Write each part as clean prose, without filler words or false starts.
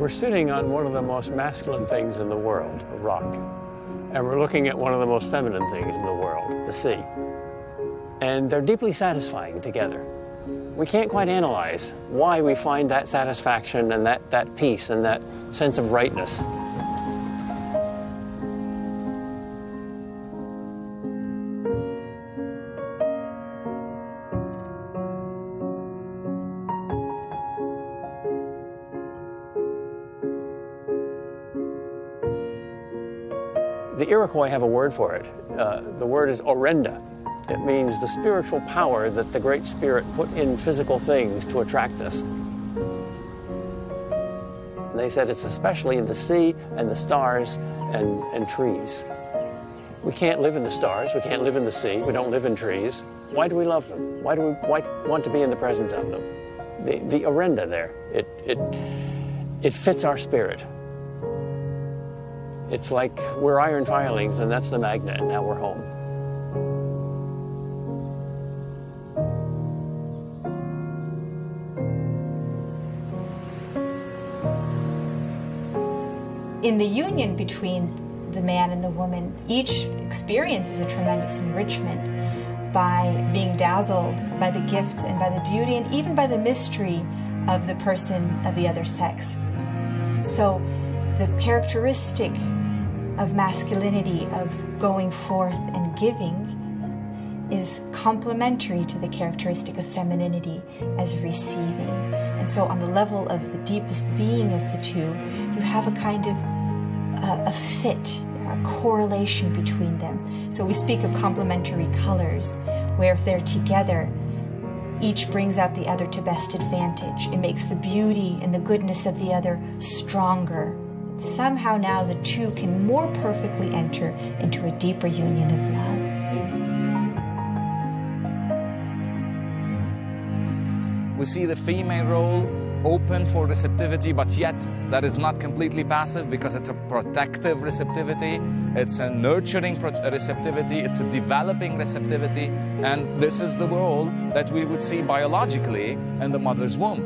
We're sitting on one of the most masculine things in the world, a rock. And we're looking at one of the most feminine things in the world, the sea. And they're deeply satisfying together. We can't quite analyze why we find that satisfaction and that peace and that sense of rightness. The Iroquois have a word for it. The word is orenda. It means the spiritual power that the Great Spirit put in physical things to attract us. And they said it's especially in the sea and the stars and trees. We can't live in the stars, we can't live in the sea, we don't live in trees. Why do we love them? Why do we want to be in the presence of them? The orenda there, it fits our spirit. It's like we're iron filings and that's the magnet and now we're home. In the union between the man and the woman, each experiences a tremendous enrichment by being dazzled by the gifts and by the beauty and even by the mystery of the person of the other sex. So the characteristic of masculinity, of going forth and giving, is complementary to the characteristic of femininity as receiving. And so on the level of the deepest being of the two, you have a kind of a fit, a correlation between them. So we speak of complementary colors, where if they're together, each brings out the other to best advantage. It makes the beauty and the goodness of the other stronger. Somehow now the two can more perfectly enter into a deeper union of love. We see the female role open for receptivity, but yet that is not completely passive because it's a protective receptivity, it's a nurturing receptivity, it's a developing receptivity, and this is the role that we would see biologically in the mother's womb.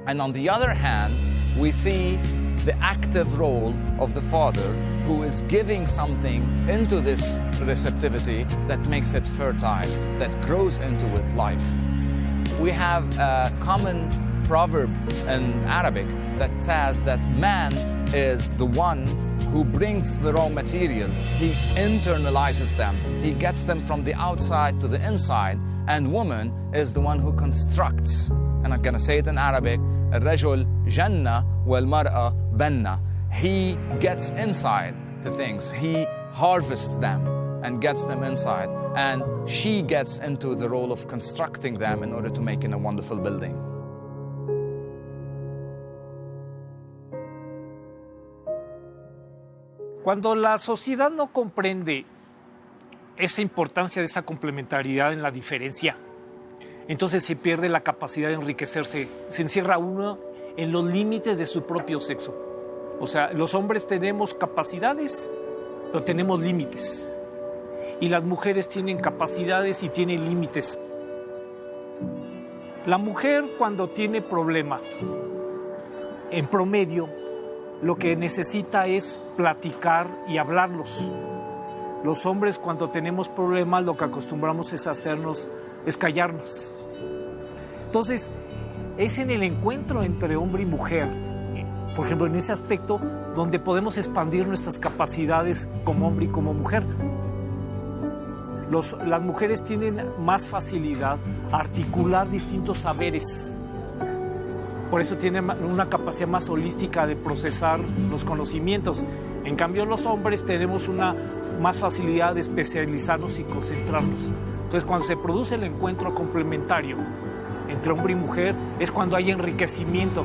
And on the other hand, we see the active role of the father who is giving something into this receptivity that makes it fertile, that grows into it life. We have a common proverb in Arabic that says that man is the one who brings the raw material. He internalizes them. He gets them from the outside to the inside. And woman is the one who constructs. And I'm going to say it in Arabic. الرجل جنة والمرأة بنة. He gets inside the things. He harvests them and gets them inside. And she gets into the role of constructing them in order to make it a wonderful building. Cuando la sociedad no comprende esa importancia de esa complementariedad en la diferencia, entonces se pierde la capacidad de enriquecerse. Se encierra uno en los límites de su propio sexo. O sea, los hombres tenemos capacidades, pero tenemos límites. Y las mujeres tienen capacidades y tienen límites. La mujer, cuando tiene problemas, en promedio, lo que necesita es platicar y hablarlos. Los hombres, cuando tenemos problemas, lo que acostumbramos es callarnos. Entonces, es en el encuentro entre hombre y mujer, por ejemplo, en ese aspecto, donde podemos expandir nuestras capacidades como hombre y como mujer. Las mujeres tienen más facilidad a articular distintos saberes. Por eso tienen una capacidad más holística de procesar los conocimientos. En cambio, los hombres tenemos una más facilidad de especializarnos y concentrarnos. Entonces, cuando se produce el encuentro complementario entre hombre y mujer, es cuando hay enriquecimiento.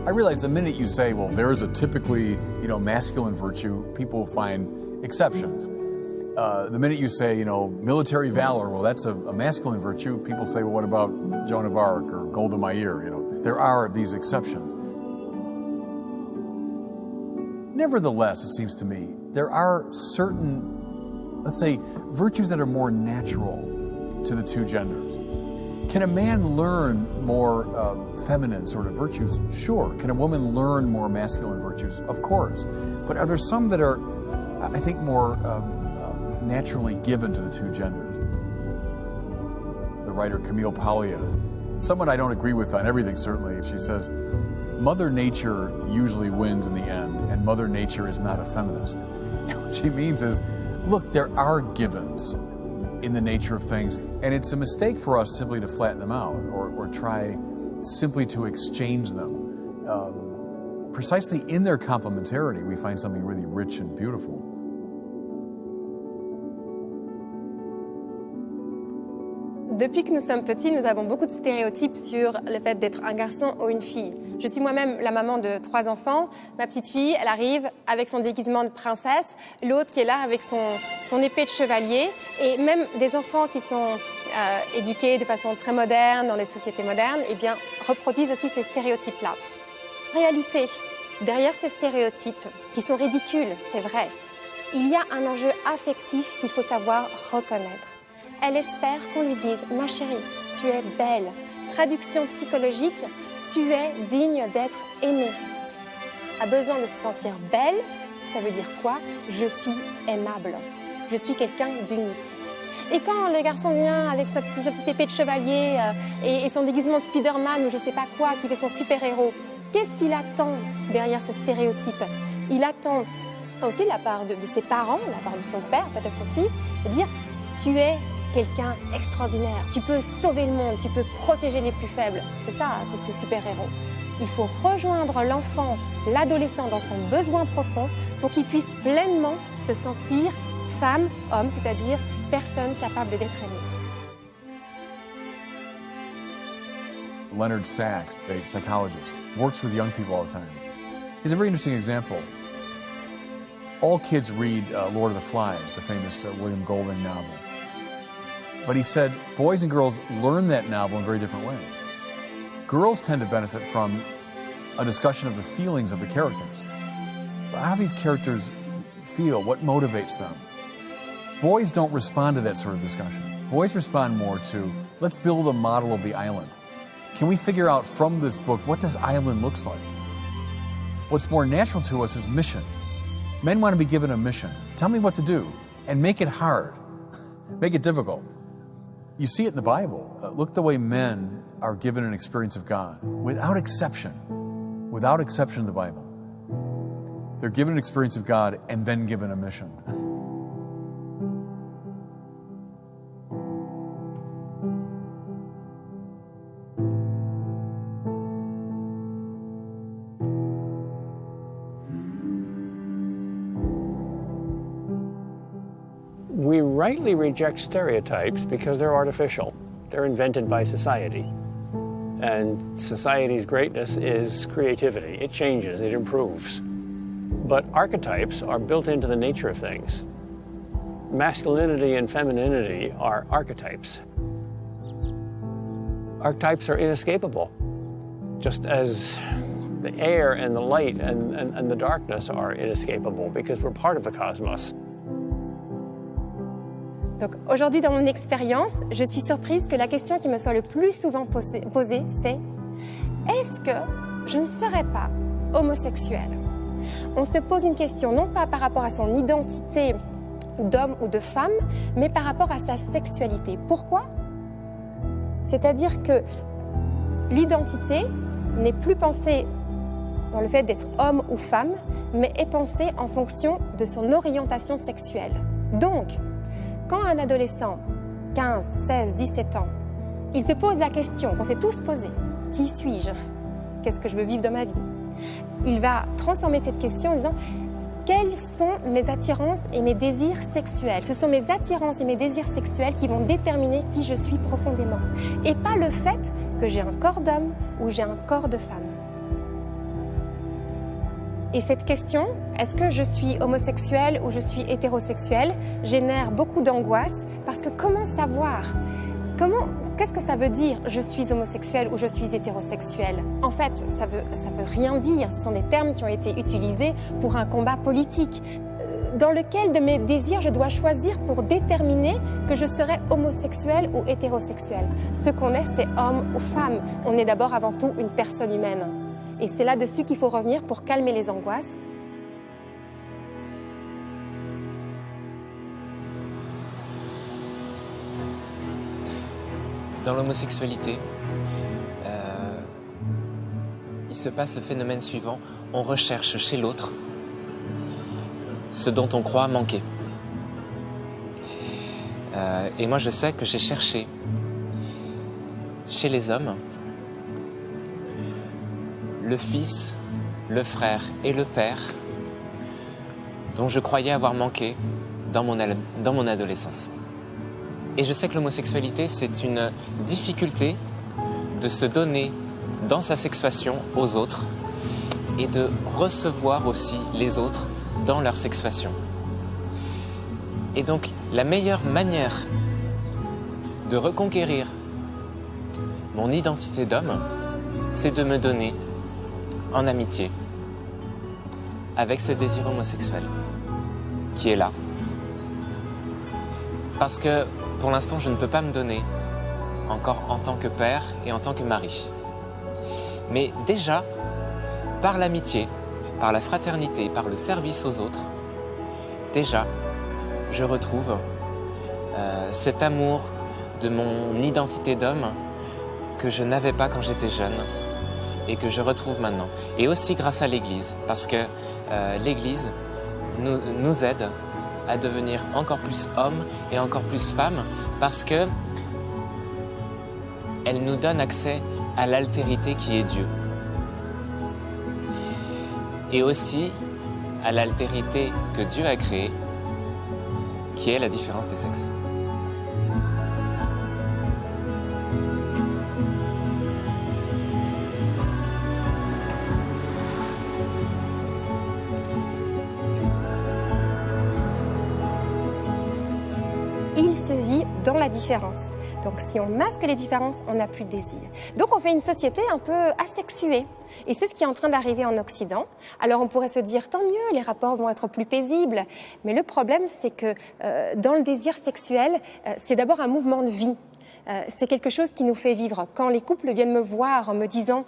I realize the minute you say, well, there is a typically, masculine virtue, people find exceptions. The minute you say, military valor, well, that's a masculine virtue, people say, well, what about Joan of Arc or Golda Meir? There are these exceptions. Nevertheless, it seems to me, there are certain, let's say, virtues that are more natural to the two genders. Can a man learn more feminine sort of virtues? Sure. Can a woman learn more masculine virtues? Of course. But are there some that are, I think, more naturally given to the two genders? The writer Camille Paglia, someone I don't agree with on everything, certainly, she says, Mother Nature usually wins in the end, and Mother Nature is not a feminist. What she means is, look, there are givens in the nature of things, and it's a mistake for us simply to flatten them out or try simply to exchange them. Precisely in their complementarity, we find something really rich and beautiful. Depuis que nous sommes petits, nous avons beaucoup de stéréotypes sur le fait d'être un garçon ou une fille. Je suis moi-même la maman de 3 enfants. Ma petite fille, elle arrive avec son déguisement de princesse, l'autre qui est là avec son épée de chevalier. Et même des enfants qui sont éduqués de façon très moderne, dans les sociétés modernes, eh bien, reproduisent aussi ces stéréotypes-là. En réalité, derrière ces stéréotypes, qui sont ridicules, c'est vrai, il y a un enjeu affectif qu'il faut savoir reconnaître. Elle espère qu'on lui dise « Ma chérie, tu es belle ». Traduction psychologique, tu es digne d'être aimée. A besoin de se sentir belle, ça veut dire quoi? Je suis aimable. Je suis quelqu'un d'unique. Et quand le garçon vient avec sa petite épée de chevalier et son déguisement de Spider-Man ou je sais pas quoi, qui fait son super-héros, qu'est-ce qu'il attend derrière ce stéréotype? Il attend aussi de la part de ses parents, de la part de son père peut-être aussi, de dire « Tu es quelqu'un d'extraordinaire, tu peux sauver le monde, tu peux protéger les plus faibles. » C'est ça, tous ces super-héros. Il faut rejoindre l'enfant, l'adolescent dans son besoin profond pour qu'il puisse pleinement se sentir femme, homme, c'est-à-dire personne capable d'être aimée. Leonard Sachs, a psychologist, works with young people all the time. He's a very interesting example. All kids read Lord of the Flies, the famous William Golding novel. But he said boys and girls learn that novel in very different ways. Girls tend to benefit from a discussion of the feelings of the characters. So how these characters feel, what motivates them. Boys don't respond to that sort of discussion. Boys respond more to, let's build a model of the island. Can we figure out from this book what this island looks like? What's more natural to us is mission. Men want to be given a mission. Tell me what to do, and make it hard. Make it difficult. You see it in the Bible. Look at the way men are given an experience of God, without exception. Without exception in the Bible. They're given an experience of God and then given a mission. We rightly reject stereotypes because they're artificial. They're invented by society. And society's greatness is creativity. It changes, it improves. But archetypes are built into the nature of things. Masculinity and femininity are archetypes. Archetypes are inescapable, just as the air and the light and the darkness are inescapable because we're part of the cosmos. Donc aujourd'hui, dans mon expérience, je suis surprise que la question qui me soit le plus souvent posée, c'est « Est-ce que je ne serais pas homosexuelle ?» On se pose une question non pas par rapport à son identité d'homme ou de femme, mais par rapport à sa sexualité. Pourquoi? C'est-à-dire que l'identité n'est plus pensée dans le fait d'être homme ou femme, mais est pensée en fonction de son orientation sexuelle. Donc, quand un adolescent, 15, 16, 17 ans, il se pose la question qu'on s'est tous posée, qui suis-je? Qu'est-ce que je veux vivre dans ma vie? Il va transformer cette question en disant quelles sont mes attirances et mes désirs sexuels? Ce sont mes attirances et mes désirs sexuels qui vont déterminer qui je suis profondément. Et pas le fait que j'ai un corps d'homme ou j'ai un corps de femme. Et cette question, est-ce que je suis homosexuelle ou je suis hétérosexuelle, génère beaucoup d'angoisse parce que comment savoir? Qu'est-ce que ça veut dire je suis homosexuelle ou je suis hétérosexuelle? En fait, ça veut rien dire. Ce sont des termes qui ont été utilisés pour un combat politique. dans lequel de mes désirs je dois choisir pour déterminer que je serai homosexuel ou hétérosexuel. Ce qu'on est, c'est homme ou femme. On est d'abord avant tout une personne humaine. Et c'est là-dessus qu'il faut revenir pour calmer les angoisses. Dans l'homosexualité, il se passe le phénomène suivant. On recherche chez l'autre ce dont on croit manquer. Et moi, je sais que j'ai cherché chez les hommes le fils, le frère et le père dont je croyais avoir manqué dans mon adolescence. Et je sais que l'homosexualité, c'est une difficulté de se donner dans sa sexuation aux autres et de recevoir aussi les autres dans leur sexuation. Et donc, la meilleure manière de reconquérir mon identité d'homme, c'est de me donner en amitié avec ce désir homosexuel qui est là. Parce que pour l'instant, je ne peux pas me donner encore en tant que père et en tant que mari. Mais déjà, par l'amitié, par la fraternité, par le service aux autres, déjà, je retrouve cet amour de mon identité d'homme que je n'avais pas quand j'étais jeune et que je retrouve maintenant. Et aussi grâce à l'Église, parce que l'Église nous aide à devenir encore plus hommes et encore plus femmes, parce que elle nous donne accès à l'altérité qui est Dieu. Et aussi à l'altérité que Dieu a créée, qui est la différence des sexes. Il se vit dans la différence. Donc si on masque les différences, on n'a plus de désir. Donc on fait une société un peu asexuée. Et c'est ce qui est en train d'arriver en Occident. Alors on pourrait se dire, tant mieux, les rapports vont être plus paisibles. Mais le problème, c'est que dans le désir sexuel, c'est d'abord un mouvement de vie. C'est quelque chose qui nous fait vivre. Quand les couples viennent me voir en me disant,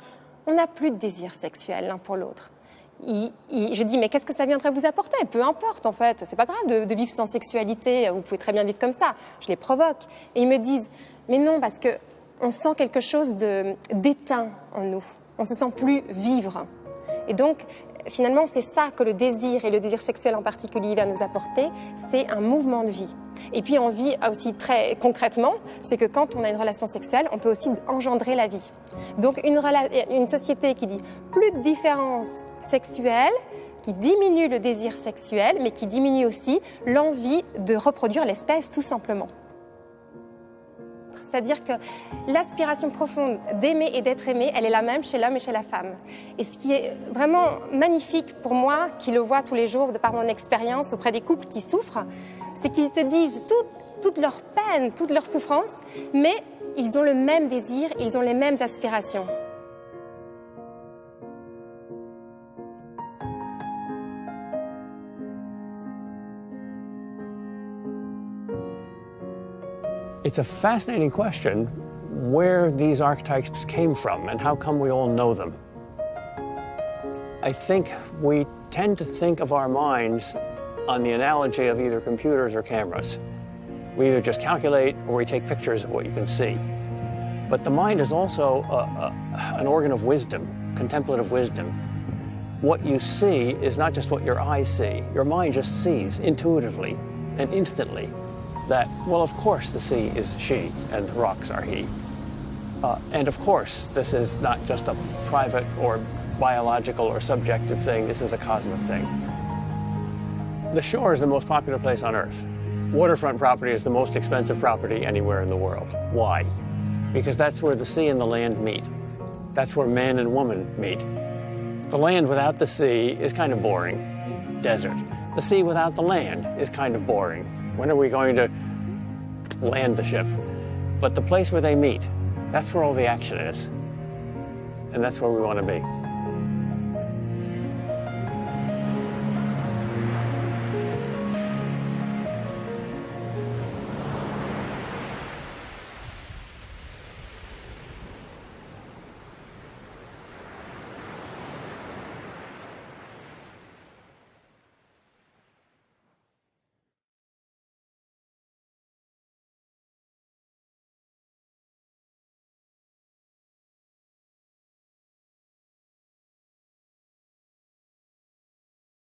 on n'a plus de désir sexuel l'un pour l'autre. Je dis, mais qu'est-ce que ça viendrait vous apporter? Peu importe, en fait. C'est pas grave de vivre sans sexualité. Vous pouvez très bien vivre comme ça. Je les provoque. Et ils me disent, mais non, parce que on sent quelque chose d'éteint en nous. On se sent plus vivre. Et donc, finalement, c'est ça que le désir, et le désir sexuel en particulier, va nous apporter. C'est un mouvement de vie. Et puis, on vit aussi très concrètement, c'est que quand on a une relation sexuelle, on peut aussi engendrer la vie. Donc, une société qui dit plus de différence sexuelle, qui diminue le désir sexuel, mais qui diminue aussi l'envie de reproduire l'espèce, tout simplement. C'est-à-dire que l'aspiration profonde d'aimer et d'être aimé, elle est la même chez l'homme et chez la femme. Et ce qui est vraiment magnifique pour moi, qui le vois tous les jours de par mon expérience auprès des couples qui souffrent, c'est qu'ils te disent toute leur peine, toute leur souffrance, mais ils ont le même désir, ils ont les mêmes aspirations. It's a fascinating question where these archetypes came from and how come we all know them. I think we tend to think of our minds on the analogy of either computers or cameras. We either just calculate or we take pictures of what you can see. But the mind is also an organ of wisdom, contemplative wisdom. What you see is not just what your eyes see. Your mind just sees intuitively and instantly that, well, of course the sea is she and the rocks are he. And of course, this is not just a private or biological or subjective thing, this is a cosmic thing. The shore is the most popular place on Earth. Waterfront property is the most expensive property anywhere in the world. Why? Because that's where the sea and the land meet. That's where man and woman meet. The land without the sea is kind of boring. Desert. The sea without the land is kind of boring. When are we going to land the ship? But the place where they meet, that's where all the action is. And that's where we want to be.